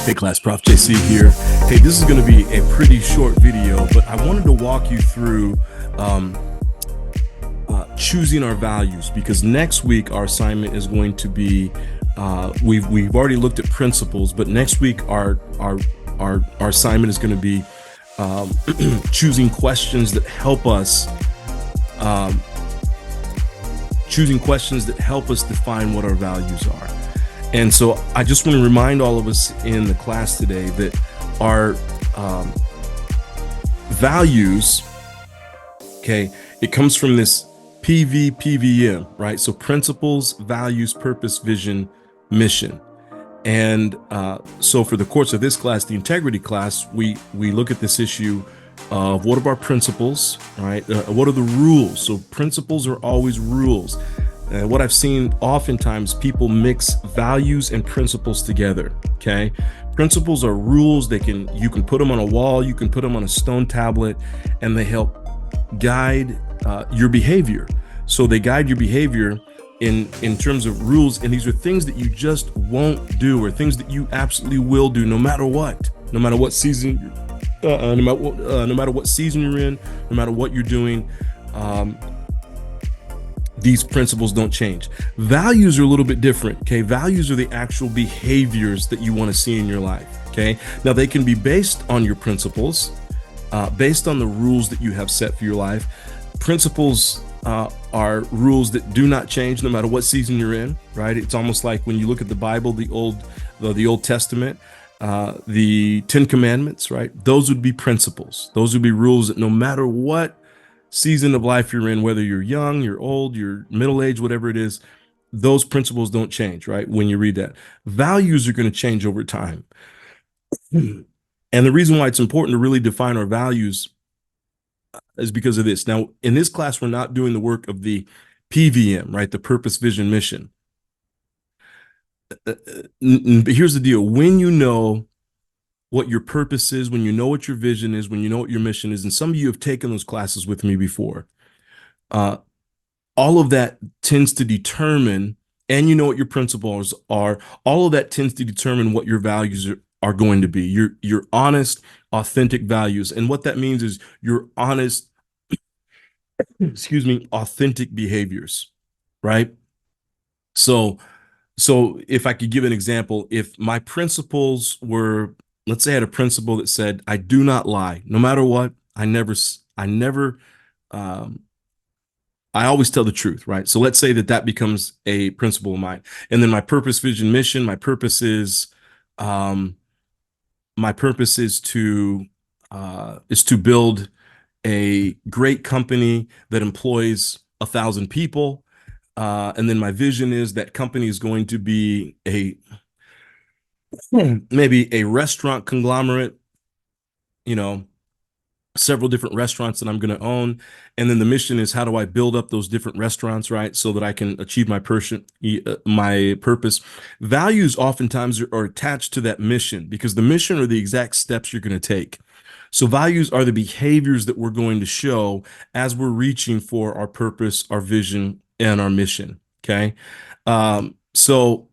Hey class, Prof JC here. Hey, this is going to be a pretty short video, but I wanted to walk you through choosing our values, because next week our assignment is going to be we've already looked at principles, but next week our assignment is going to be choosing questions that help us define what our values are. And so I just want to remind all of us in the class today that our values, okay, it comes from this PVPVM, right? So principles, values, purpose, vision, mission. And so for the course of this class, the integrity class, we look at this issue of what are our principles, right? What are the rules? So principles are always rules. And what I've seen oftentimes, people mix values and principles together, okay? Principles are rules. You can put them on a wall, you can put them on a stone tablet, and they help guide your behavior. So they guide your behavior in terms of rules, and these are things that you just won't do, or things that you absolutely will do no matter what season, no matter what season you're in, no matter what you're doing. These principles don't change. Values are a little bit different, okay? Values are the actual behaviors that you want to see in your life, okay? Now, they can be based on your principles, based on the rules that you have set for your life. Principles are rules that do not change no matter what season you're in, right? It's almost like when you look at the Bible, the Old Testament, the 10 Commandments, right? Those would be principles. Those would be rules that no matter what season of life you're in, whether you're young, you're old, you're middle-aged, whatever it is, those principles don't change, right? When you read that. Values are going to change over time. And the reason why it's important to really define our values is because of this. Now, in this class, we're not doing the work of the PVM, right? The purpose, vision, mission. But here's the deal. When you know what your purpose is, when you know what your vision is, when you know what your mission is, and some of you have taken those classes with me before, all of that tends to determine, and you know what your principles are, all of that tends to determine what your values are going to be. Your honest, authentic values. And what that means is your honest, authentic behaviors, right? So if I could give an example, if my principles were, let's say I had a principle that said, I do not lie, no matter what. I always tell the truth, right? So let's say that becomes a principle of mine. And then my purpose, vision, mission, my purpose is to build a great company that employs 1,000 people. And then my vision is that company is going to be maybe a restaurant conglomerate, several different restaurants that I'm going to own. And then the mission is, how do I build up those different restaurants, right? So that I can achieve my purpose. Values oftentimes are attached to that mission, because the mission are the exact steps you're going to take. So values are the behaviors that we're going to show as we're reaching for our purpose, our vision, and our mission, okay? So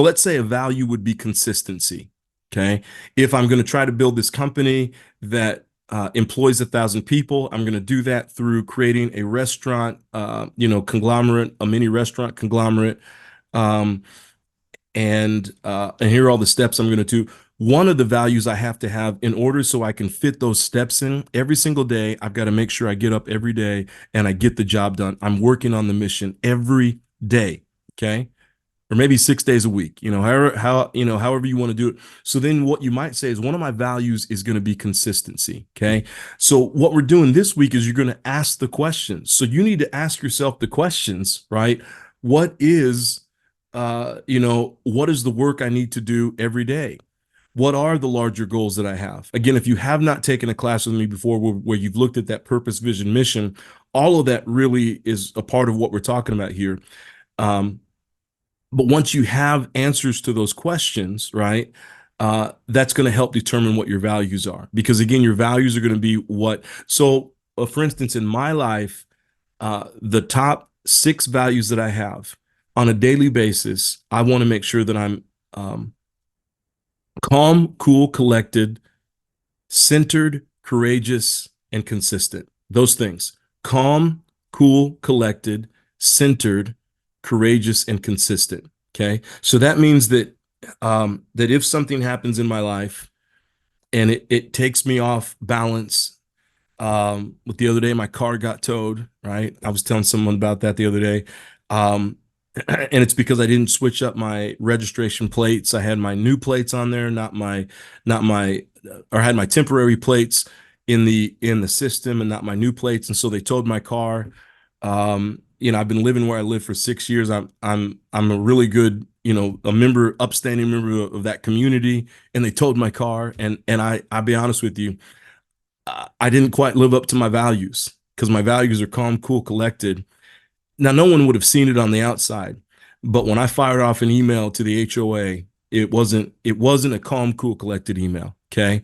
let's say a value would be consistency, okay? If I'm going to try to build this company that employs 1,000 people, I'm going to do that through creating a restaurant, conglomerate, a mini restaurant conglomerate. And here are all the steps I'm going to do. One of the values I have to have in order so I can fit those steps in every single day, I've got to make sure I get up every day and I get the job done. I'm working on the mission every day, okay? Or maybe 6 days a week, however you want to do it. So then what you might say is, one of my values is going to be consistency, okay? So what we're doing this week is you're going to ask the questions. So you need to ask yourself the questions, right? What is the work I need to do every day? What are the larger goals that I have? Again, if you have not taken a class with me before where you've looked at that purpose, vision, mission, all of that really is a part of what we're talking about here. But once you have answers to those questions, right, that's going to help determine what your values are. Because again, your values are going to be for instance, in my life, the top 6 values that I have on a daily basis, I want to make sure that I'm Calm, cool, collected, centered, courageous, and consistent. Those things. Calm, cool, collected, centered, courageous, and consistent. Okay. So that means that that if something happens in my life and it takes me off balance, with the other day, my car got towed, right? I was telling someone about that the other day. Um, and it's because I didn't switch up my registration plates. I had my new plates on there, not my, or I had my temporary plates in the system and not my new plates. And so they towed my car. I've been living where I live for 6 years. I'm a really good, a member, upstanding member of that community. And they towed my car. And I'll be honest with you, I didn't quite live up to my values because my values are calm, cool, collected. Now, no one would have seen it on the outside, but when I fired off an email to the HOA, it wasn't a calm, cool, collected email. Okay.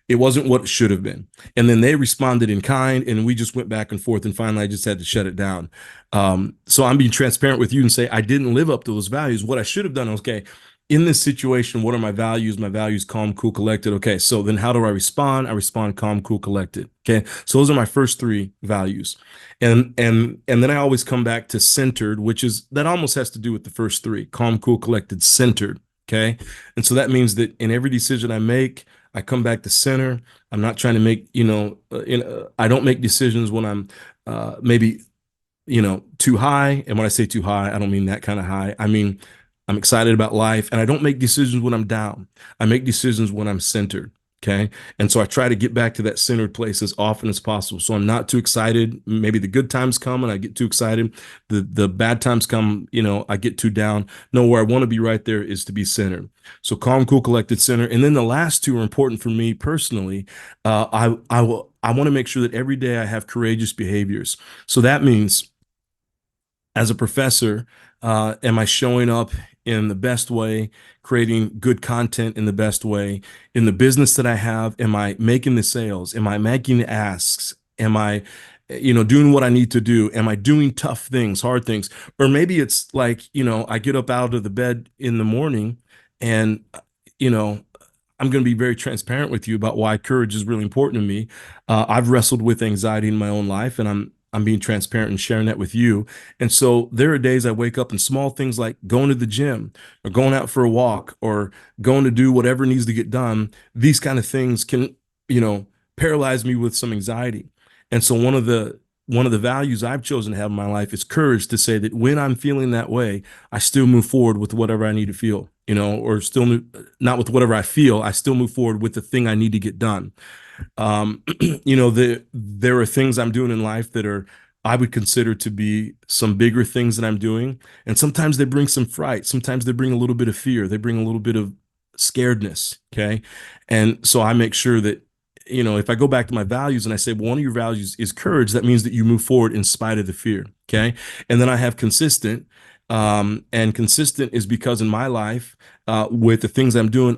It wasn't what it should have been. And then they responded in kind, and we just went back and forth. And finally, I just had to shut it down. So I'm being transparent with you and say I didn't live up to those values. What I should have done, okay, in this situation, what are my values? My values, calm, cool, collected. Okay, so then how do I respond? I respond calm, cool, collected. Okay, so those are my first three values, and then I always come back to centered, which is that almost has to do with the first three: calm, cool, collected, centered. Okay, and so that means that in every decision I make, I come back to center. I'm not trying to make, I don't make decisions when I'm maybe too high. And when I say too high, I don't mean that kind of high. I mean, I'm excited about life, and I don't make decisions when I'm down. I make decisions when I'm centered. Okay. And so I try to get back to that centered place as often as possible. So I'm not too excited. Maybe the good times come and I get too excited. The bad times come, I get too down. No, where I want to be right there is to be centered. So calm, cool, collected, center. And then the last two are important for me personally. I want to make sure that every day I have courageous behaviors. So that means as a professor, am I showing up in the best way, creating good content in the best way? In the business that I have, am I making the sales? Am I making the asks? Am I, doing what I need to do? Am I doing tough things, hard things? Or maybe it's like, I get up out of the bed in the morning and, you know, I'm going to be very transparent with you about why courage is really important to me. I've wrestled with anxiety in my own life, and I'm being transparent and sharing that with you. And so there are days I wake up and small things like going to the gym or going out for a walk or going to do whatever needs to get done. These kind of things can, paralyze me with some anxiety. And so one of the values I've chosen to have in my life is courage to say that when I'm feeling that way, I still move forward with whatever I need to feel, or still not with whatever I feel. I still move forward with the thing I need to get done. There are things I'm doing in life that are I would consider to be some bigger things that I'm doing, and sometimes they bring some fright. Sometimes they bring a little bit of fear. They bring a little bit of scaredness. Okay, and so I make sure that if I go back to my values and I say, well, one of your values is courage, that means that you move forward in spite of the fear. Okay, and then I have consistent. And consistent is because in my life, with the things I'm doing,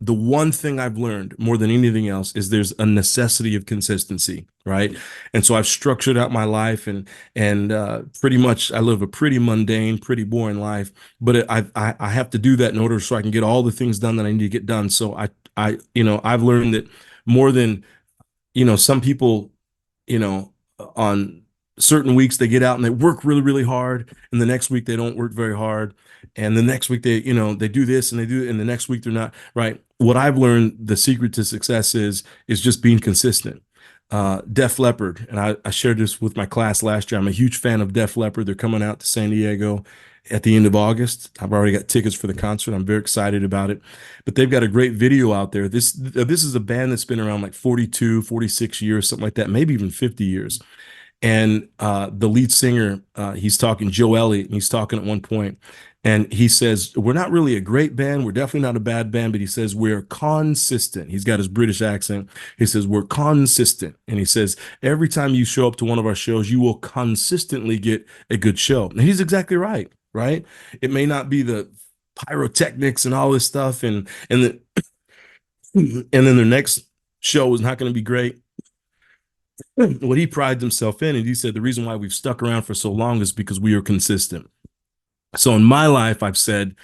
the one thing I've learned more than anything else is there's a necessity of consistency, right? And so I've structured out my life, and pretty much I live a pretty mundane, pretty boring life, but I have to do that in order so I can get all the things done that I need to get done. So I've learned that more than some people, on certain weeks they get out and they work really, really hard, and the next week they don't work very hard, and the next week they do this and they do it, and the next week they're not, right? What I've learned, the secret to success is just being consistent. Def Leppard, and I shared this with my class last year. I'm a huge fan of Def Leppard. They're coming out to San Diego at the end of August. I've already got tickets for the concert. I'm very excited about it. But they've got a great video out there. This is a band that's been around like 42, 46 years, something like that, maybe even 50 years. And the lead singer, he's talking, Joe Elliott, and he's talking at one point, and he says, we're not really a great band. We're definitely not a bad band, but he says, we're consistent. He's got his British accent. He says, we're consistent. And he says, every time you show up to one of our shows, you will consistently get a good show. And he's exactly right, right? It may not be the pyrotechnics and all this stuff, and then their next show is not going to be great. What he prides himself in, and he said the reason why we've stuck around for so long is because we are consistent. So in my life, I've said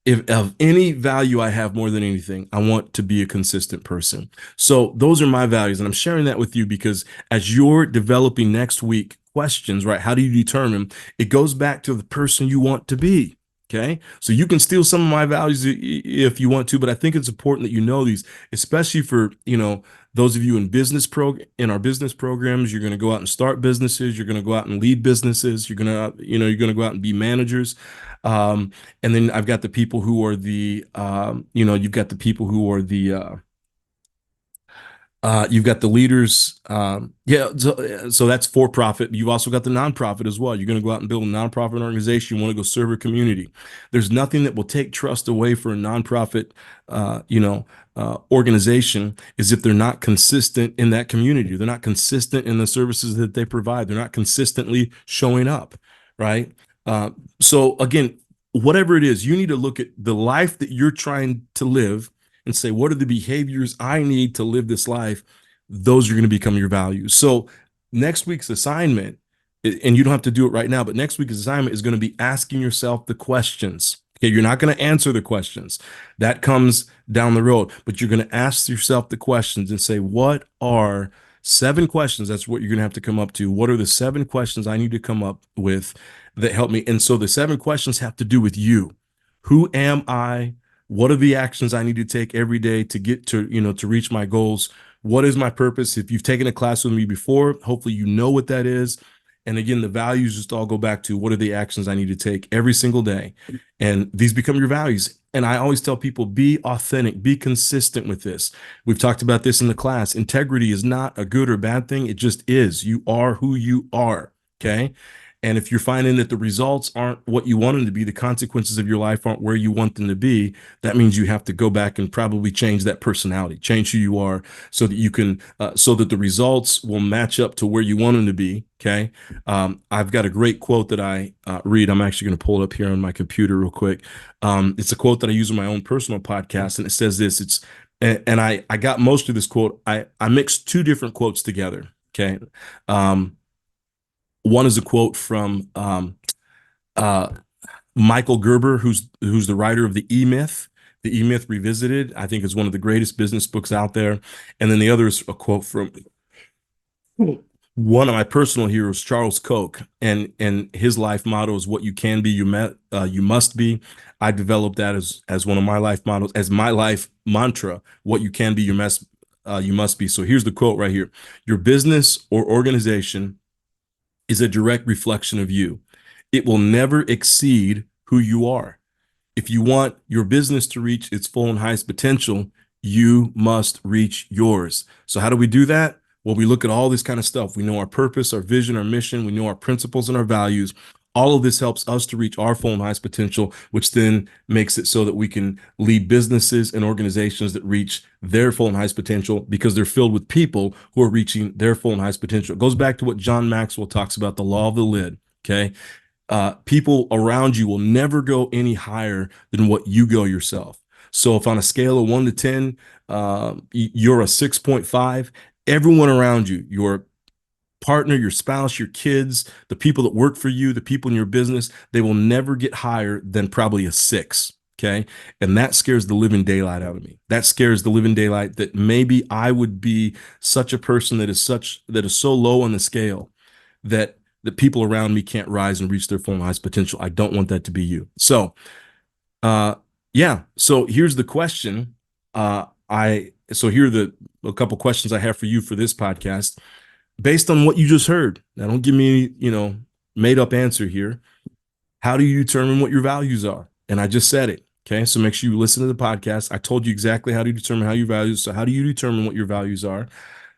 if of any value I have more than anything, I want to be a consistent person. So those are my values. And I'm sharing that with you because as you're developing next week questions, right? How do you determine? It goes back to the person you want to be. Okay. So you can steal some of my values if you want to, but I think it's important that you know these, especially for, those of you in in our business programs. You're going to go out and start businesses. You're going to go out and lead businesses. You're going to go out and be managers. Um, and then I've got the people who are you've got the people who are you've got the leaders. So that's for profit. You've also got the nonprofit as well. You're going to go out and build a nonprofit organization. You want to go serve a community. There's nothing that will take trust away for a nonprofit, organization is if they're not consistent in that community. They're not consistent in the services that they provide. They're not consistently showing up, right? Uh, so again, whatever it is, you need to look at the life that you're trying to live and say, what are the behaviors I need to live this life? Those are going to become your values. So next week's assignment, and you don't have to do it right now, but next week's assignment is going to be asking yourself the questions. Okay, you're not going to answer the questions. That comes down the road, but you're going to ask yourself the questions and say, what are 7 questions? That's what you're going to have to come up to. What are the 7 questions I need to come up with that help me? And so the 7 questions have to do with you. Who am I? What are the actions I need to take every day to get to reach my goals? What is my purpose? If you've taken a class with me before, hopefully you know what that is. And again, the values just all go back to what are the actions I need to take every single day. And these become your values. And I always tell people, be authentic, be consistent with this. We've talked about this in the class. Integrity is not a good or bad thing. It just is. You are who you are. Okay. And if you're finding that the results aren't what you want them to be, the consequences of your life aren't where you want them to be, that means you have to go back and probably change that personality, change who you are so that you can, so that the results will match up to where you want them to be. Okay. I've got a great quote that I read. I'm actually going to pull it up here on my computer real quick. It's a quote that I use in my own personal podcast, and it says this. And I got most of this quote. I mixed 2 different quotes together. Okay. One is a quote from uh, Michael Gerber, who's the writer of the E-Myth. The E-Myth Revisited, I think, is one of the greatest business books out there. And then the other is a quote from one of my personal heroes, Charles Koch, and his life motto is "What you can be, you must be." I developed that as one of my life mottos, as my life mantra. What you can be, you must be. So here's the quote right here: Your business or organization is a direct reflection of you. It will never exceed who you are. If you want your business to reach its full and highest potential, you must reach yours. So how do we do that? Well, we look at all this kind of stuff. We know our purpose, our vision, our mission. We know our principles and our values. All of this helps us to reach our full and highest potential, which then makes it so that we can lead businesses and organizations that reach their full and highest potential because they're filled with people who are reaching their full and highest potential. It goes back to what John Maxwell talks about, the law of the lid. Okay. People around you will never go any higher than what you go yourself. So if on a scale of 1 to 10, you're a 6.5, everyone around you, your partner, your spouse, your kids, the people that work for you, the people in your business, they will never get higher than probably a 6. Okay. And that scares the living daylight out of me. That scares the living daylight that maybe I would be such a person that is so low on the scale that the people around me can't rise and reach their full and highest potential. I don't want that to be you. So, uh, yeah. So here's the question. Here are a couple questions I have for you for this podcast based on what you just heard. Now, don't give me, made up answer here. How do you determine what your values are? And I just said it. Okay. So make sure you listen to the podcast. I told you exactly how to determine how your values. So how do you determine what your values are?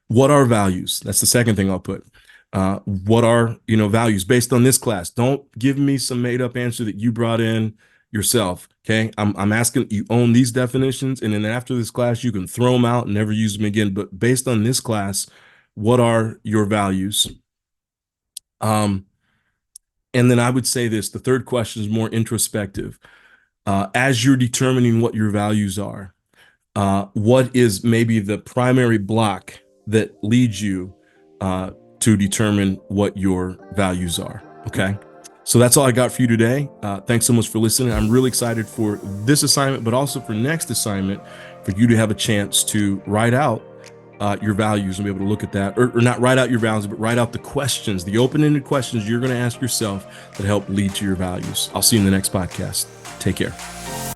What are values? That's the second thing I'll put. What are, values based on this class? Don't give me some made up answer that you brought in yourself. Okay. I'm asking you own these definitions. And then after this class, you can throw them out and never use them again. But based on this class, what are your values? And then I would say this, the third question is more introspective. As you're determining what your values are, what is maybe the primary block that leads you to determine what your values are? Okay. So that's all I got for you today. Thanks so much for listening. I'm really excited for this assignment, but also for next assignment, for you to have a chance to write out your values and be able to look at that, or not write out your values, but write out the questions, the open-ended questions you're going to ask yourself that help lead to your values. I'll see you in the next podcast. Take care.